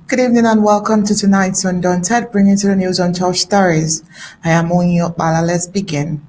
Good evening and welcome to tonight's Undaunted, bringing to the news on 12 stories. I am Onyi Okpala. Let's begin.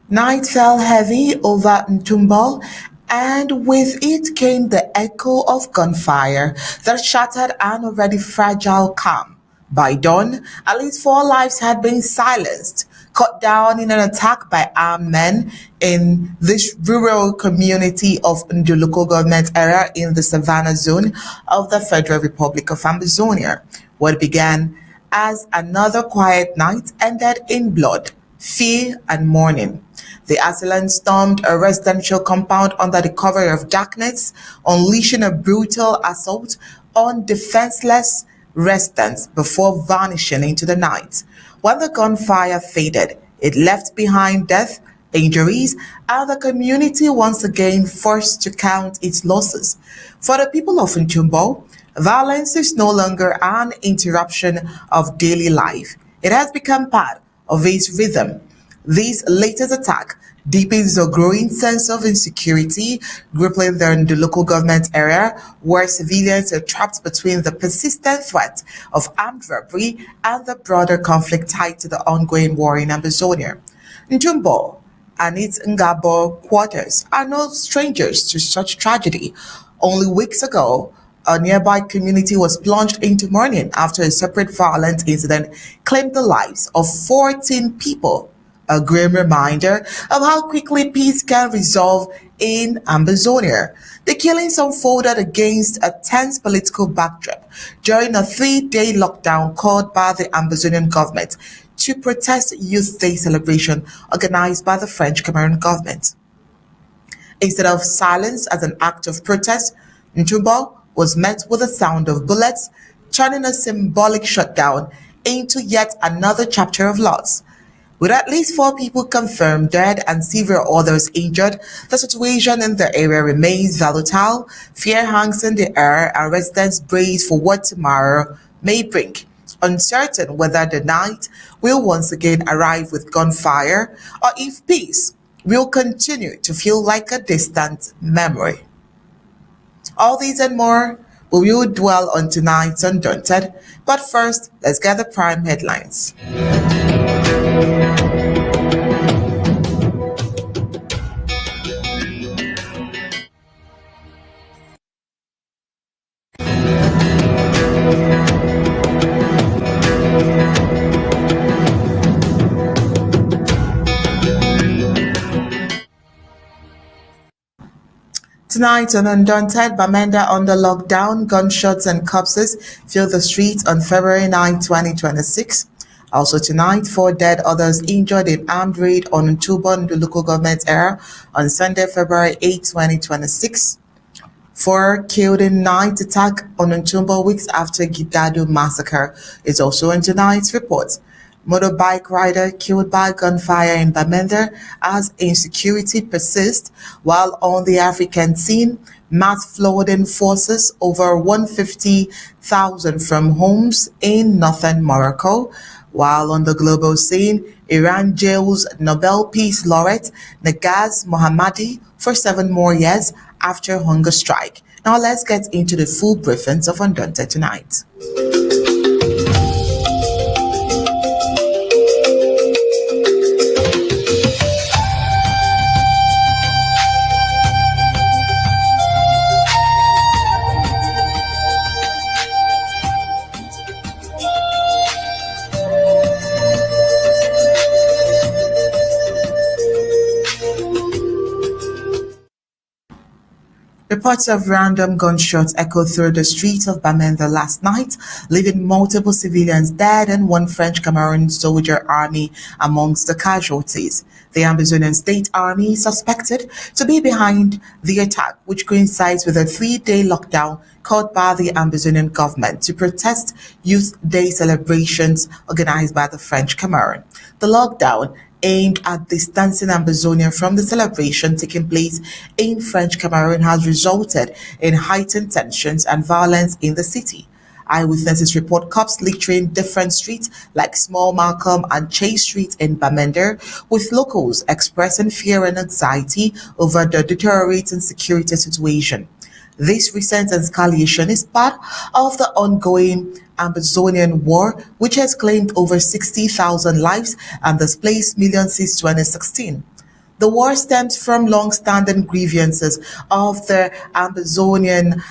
Night fell heavy over Ntumbaw, and with it came the echo of gunfire that shattered an already fragile calm. By dawn, at least 4 lives had been silenced, cut down in an attack by armed men in this rural community of the local government area in the Savannah zone of the Federal Republic of Amazonia. What began as another quiet night ended in blood, fear, and mourning. The assailants stormed a residential compound under the cover of darkness, unleashing a brutal assault on defenseless residents before vanishing into the night. When the gunfire faded, it left behind death, injuries, and the community once again forced to count its losses. For the people of Ntumbaw, violence is no longer an interruption of daily life. It has become part of its rhythm. This latest attack deepens the growing sense of insecurity gripping the local government area, where civilians are trapped between the persistent threat of armed robbery and the broader conflict tied to the ongoing war in Amazonia. Ntumbaw and its Ngabo quarters are no strangers to such tragedy. Only weeks ago, a nearby community was plunged into mourning after a separate violent incident claimed the lives of 14 people, a grim reminder of how quickly peace can resolve in Amazonia. The killings unfolded against a tense political backdrop during a 3-day lockdown called by the Amazonian government to protest Youth Day celebration organized by the French Cameroon government. Instead of silence as an act of protest, Ntumbaw was met with the sound of bullets, turning a symbolic shutdown into yet another chapter of loss. With at least 4 people confirmed dead and several others injured, the situation in the area remains volatile. Fear hangs in the air and residents brace for what tomorrow may bring, uncertain whether the night will once again arrive with gunfire or if peace will continue to feel like a distant memory. All these and more we will dwell on tonight's Undaunted, but first, let's get the prime headlines. Tonight on Undaunted, Bamenda under lockdown, gunshots and corpses fill the streets on February 9, 2026. Also tonight, 4 dead, others injured in armed raid on Ntumbaw, the local government area on Sunday, February 8, 2026. 4 killed in night attack on Ntumbaw weeks after Gidado Massacre is also in tonight's report. Motorbike rider killed by gunfire in Bamenda as insecurity persists, while on the African scene, mass flooding forces over 150,000 from homes in northern Morocco. While on the global scene, Iran jails Nobel Peace Laureate Nagaz Mohammadi for 7 more years after hunger strike. Now let's get into the full briefings of Undaunted tonight. The Reports of random gunshots echoed through the streets of Bamenda last night, leaving multiple civilians dead and one French-Cameroon soldier army amongst the casualties. The Amazonian State Army is suspected to be behind the attack, which coincides with a 3-day lockdown called by the Amazonian government to protest Youth Day celebrations organized by the French Cameroon. The lockdown, aimed at distancing Amazonia from the celebration taking place in French Cameroon, has resulted in heightened tensions and violence in the city. Eyewitnesses report cops littering different streets like Small Malcolm and Chase Street in Bamenda, with locals expressing fear and anxiety over the deteriorating security situation. This recent escalation is part of the ongoing Amazonian War, which has claimed over 60,000 lives and displaced millions since 2016. The war stems from long-standing grievances of the Amazonian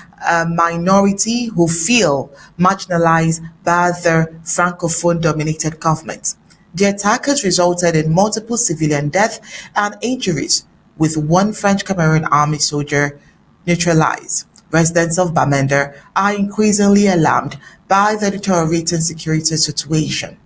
minority who feel marginalized by the Francophone-dominated government. The attack has resulted in multiple civilian deaths and injuries, with one French Cameroon army soldier neutralized. Residents of Bamenda are increasingly alarmed by the deteriorating security situation.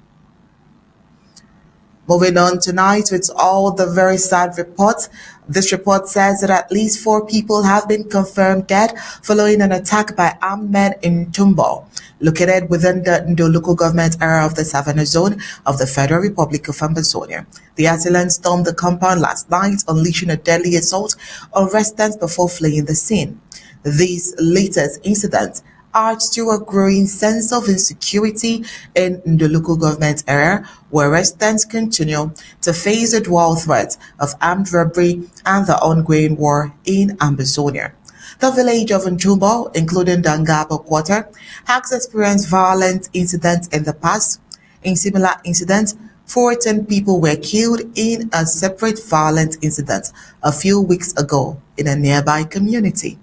Moving on tonight with all the very sad reports. This report says that at least 4 people have been confirmed dead following an attack by armed men in Ntumbaw, located within the Ndo local government area of the Savannah zone of the Federal Republic of Amazonia. The assailants stormed the compound last night, unleashing a deadly assault on residents before fleeing the scene. These latest incidents add to a growing sense of insecurity in the local government area, where residents continue to face the dual threat of armed robbery and the ongoing war in Amazonia. The village of Ntumbaw, including the Ngabo quarter, has experienced violent incidents in the past. In similar incidents, 14 people were killed in a separate violent incident a few weeks ago in a nearby community.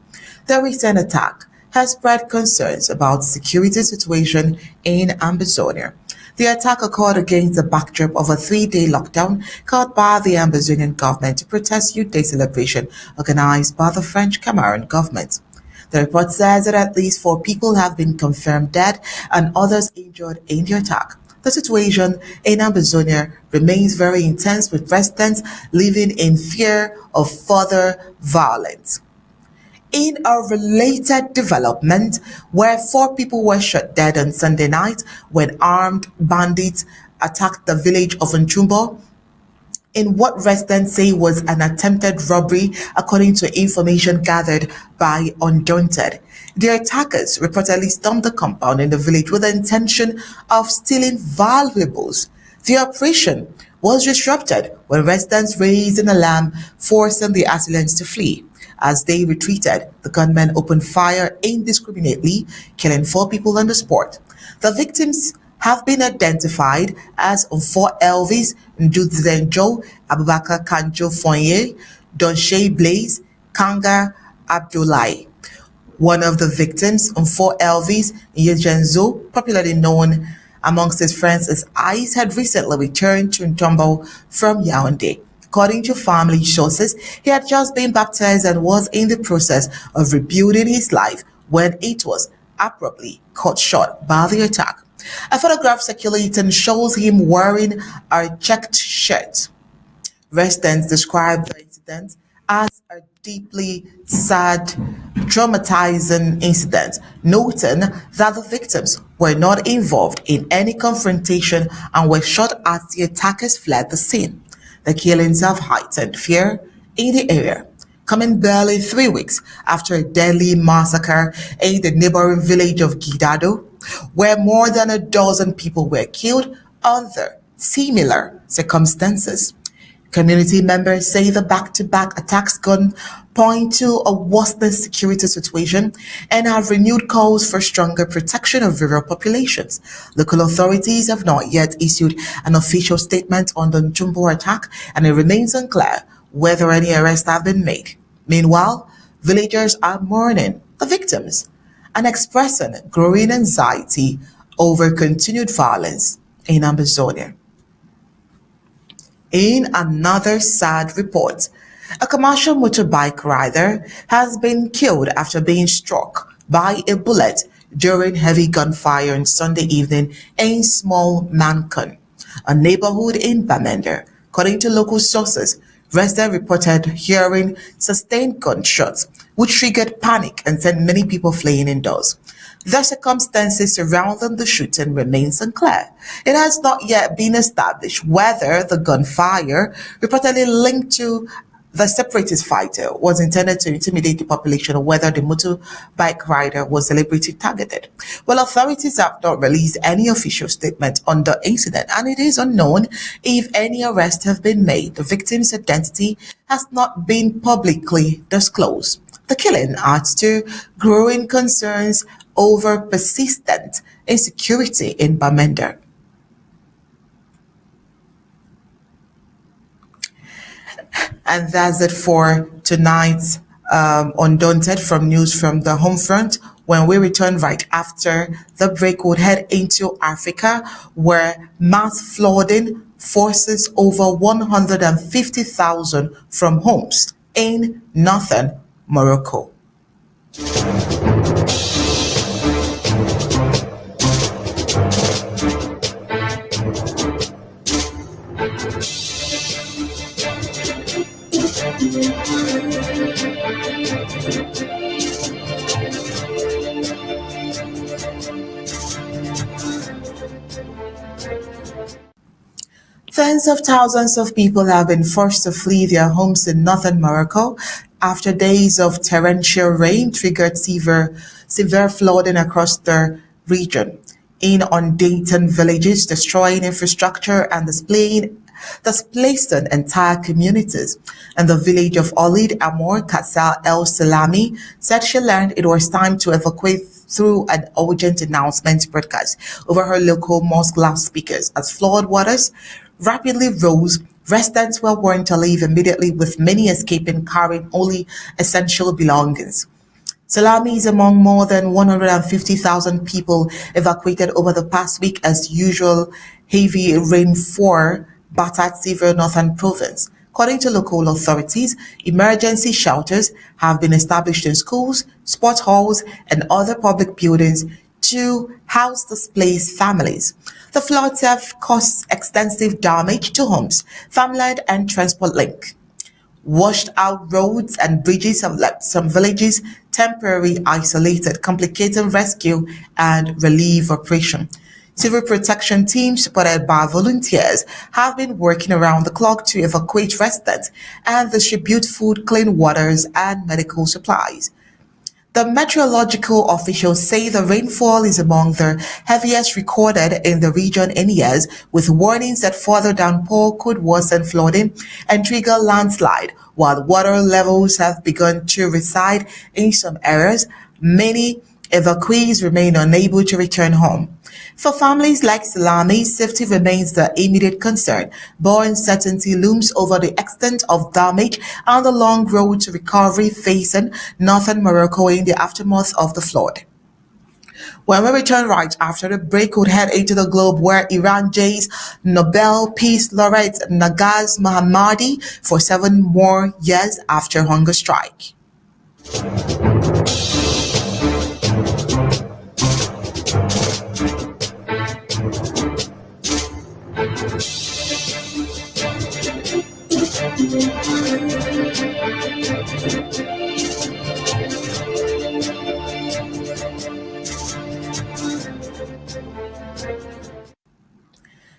The recent attack has spread concerns about the security situation in Amazonia. The attack occurred against the backdrop of a 3-day lockdown called by the Amazonian government to protest Youth Day celebration organized by the French Cameroon government. The report says that at least 4 people have been confirmed dead and others injured in the attack. The situation in Amazonia remains very intense, with residents living in fear of further violence. In a related development, where 4 people were shot dead on Sunday night when armed bandits attacked the village of Ntumbaw, in what residents say was an attempted robbery, according to information gathered by Undaunted. The attackers reportedly stormed the compound in the village with the intention of stealing valuables. The operation was disrupted when residents raised an alarm, forcing the assailants to flee. As they retreated, the gunmen opened fire indiscriminately, killing 4 people on the spot. The victims have been identified as Mfo Elvis Nduzenjo, Abubakar Kanjo Fonye, Donshe Blaze, Kanga Abdullahi. One of the victims, Mfo Elvis Nyejenzo, popularly known amongst his friends as Ice, had recently returned to Ntumbaw from Yaoundé. According to family sources, he had just been baptized and was in the process of rebuilding his life when it was abruptly cut short by the attack. A photograph circulating shows him wearing a checked shirt. Residents described the incident as a deeply sad, traumatizing incident, noting that the victims were not involved in any confrontation and were shot as the attackers fled the scene. The killings have heightened fear in the area, coming barely 3 weeks after a deadly massacre in the neighboring village of Gidado, where more than a dozen people were killed under similar circumstances. Community members say the back-to-back attacks point to a worsening security situation and have renewed calls for stronger protection of rural populations. Local authorities have not yet issued an official statement on the Ntumbaw attack, and it remains unclear whether any arrests have been made. Meanwhile, villagers are mourning the victims and expressing growing anxiety over continued violence in Amazonia. In another sad report, A commercial motorbike rider has been killed after being struck by a bullet during heavy gunfire on Sunday evening in Small Mancun, a neighborhood in Bamenda. According to local sources, residents reported hearing sustained gunshots, which triggered panic and sent many people fleeing indoors. The circumstances surrounding the shooting remains unclear. It has not yet been established whether the gunfire, reportedly linked to the separatist fighter, was intended to intimidate the population or whether the motorbike rider was deliberately targeted. Well, authorities have not released any official statement on the incident, and it is unknown if any arrests have been made. The victim's identity has not been publicly disclosed. The killing adds to growing concerns over persistent insecurity in Bamenda. And that's it for tonight's Undaunted from news from the home front. When we return right after the break, we'll head into Africa, where mass flooding forces over 150,000 from homes in northern Morocco. Tens of thousands of people have been forced to flee their homes in northern Morocco after days of torrential rain triggered severe flooding across the region, inundating villages, destroying infrastructure, and displacing entire communities. And the village of Olid Amor Kassal El Salami said she learned it was time to evacuate through an urgent announcement broadcast over her local mosque loudspeakers. As flood waters rapidly rose, residents were warned to leave immediately, with many escaping carrying only essential belongings. Salami is among more than 150,000 people evacuated over the past week as usual heavy rainfall battered several northern province. According to local authorities, emergency shelters have been established in schools, sports halls, and other public buildings to house displaced families. The floods have caused extensive damage to homes, farmland, and transport link. Washed out roads and bridges have left some villages temporarily isolated, complicating rescue and relief operation. Civil protection teams supported by volunteers have been working around the clock to evacuate residents and distribute food, clean waters, and medical supplies. The meteorological officials say the rainfall is among the heaviest recorded in the region in years, with warnings that further downpour could worsen flooding and trigger landslide. While water levels have begun to recede in some areas, many evacuees remain unable to return home. For families like Salami, safety remains the immediate concern, but uncertainty looms over the extent of damage and the long road to recovery facing northern Morocco in the aftermath of the flood. When we return right after the break, we'll head into the globe where Iran jails Nobel Peace Laureate Nagaz Mohammadi for 7 more years after hunger strike.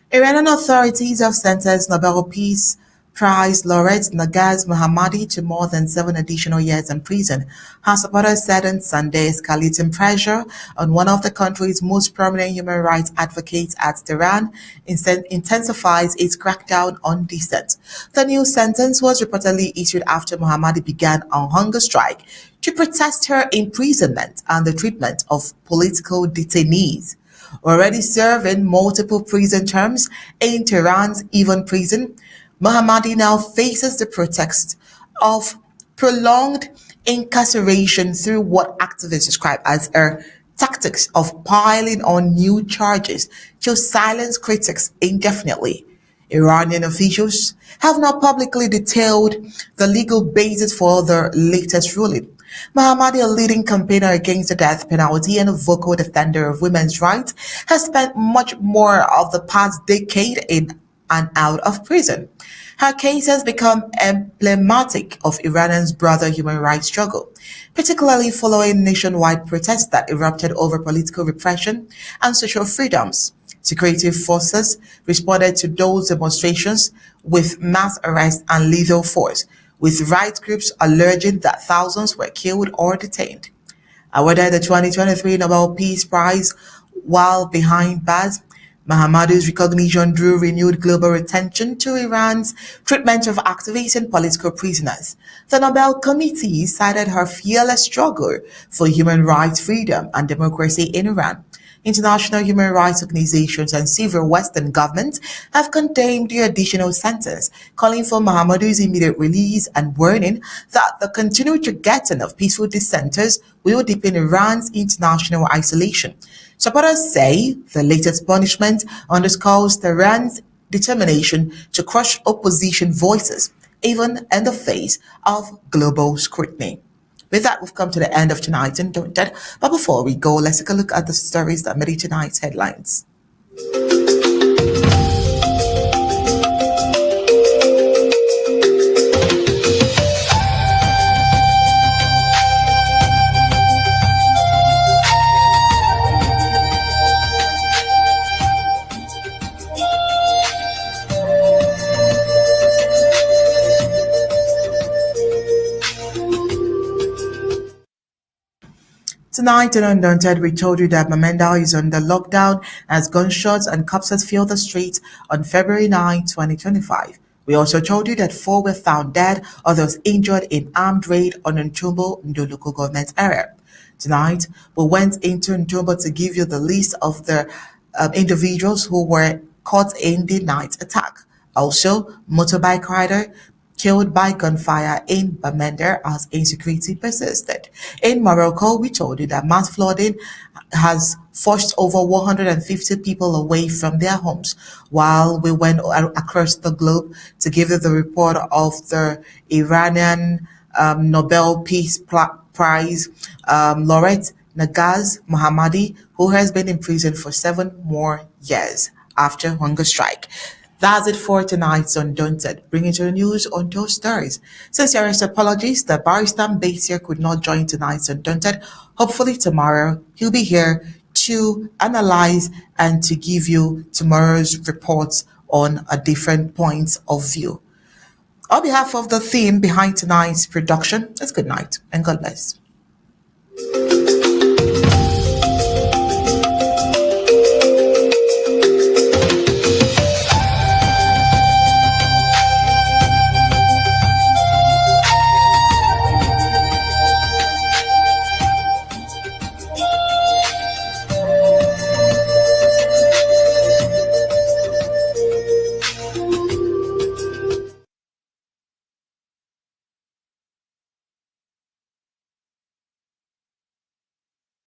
Iranian authorities have sentenced Nobel Peace Prize laureate Nagaz Mohammadi to more than 7 additional years in prison. Her supporters said on Sunday, escalating pressure on one of the country's most prominent human rights advocates at Tehran intensifies its crackdown on dissent. The new sentence was reportedly issued after Mohammadi began a hunger strike to protest her imprisonment and the treatment of political detainees. Already serving multiple prison terms in Tehran's Evin prison, Mohammadi now faces the protext of prolonged incarceration through what activists describe as her tactics of piling on new charges to silence critics indefinitely. Iranian officials have not publicly detailed the legal basis for their latest ruling. Mohammadi, a leading campaigner against the death penalty and a vocal defender of women's rights, has spent much more of the past decade in and out of prison. Her case has become emblematic of Iran's broader human rights struggle, particularly following nationwide protests that erupted over political repression and social freedoms. Security forces responded to those demonstrations with mass arrests and lethal force, with rights groups alleging that thousands were killed or detained. Awarded the 2023 Nobel Peace Prize while behind bars, Mahamadi's recognition drew renewed global attention to Iran's treatment of activists and political prisoners. The Nobel Committee cited her fearless struggle for human rights, freedom, and democracy in Iran. International human rights organizations and several Western governments have condemned the additional sentence, calling for Mohammadou's immediate release and warning that the continued targeting of peaceful dissenters will deepen Iran's international isolation. Supporters say the latest punishment underscores Tehran's determination to crush opposition voices, even in the face of global scrutiny. With that, we've come to the end of tonight's Undaunted. But before we go, let's take a look at the stories that made tonight's headlines. Tonight in Undaunted, we told you that Bamenda is under lockdown as gunshots and cops fill the streets on February 9, 2025. We also told you that 4 were found dead, others injured in armed raid on Ntumbaw in the local government area. Tonight, we went into Ntumbaw to give you the list of the individuals who were caught in the night attack. Also, motorbike rider killed by gunfire in Bamenda as insecurity persisted. In Morocco, we told you that mass flooding has forced over 150 people away from their homes, while we went across the globe to give you the report of the Iranian Nobel Peace Prize laureate Nagaz Mohammadi, who has been in prison for 7 more years after hunger strike. That's it for tonight's Undaunted, bringing to the news on those stories. Sincerest apologies that Barrister Mbeseha could not join tonight's Undaunted. Hopefully tomorrow he'll be here to analyze and to give you tomorrow's reports on a different points of view. On behalf of the team behind tonight's production, it's good night and God bless.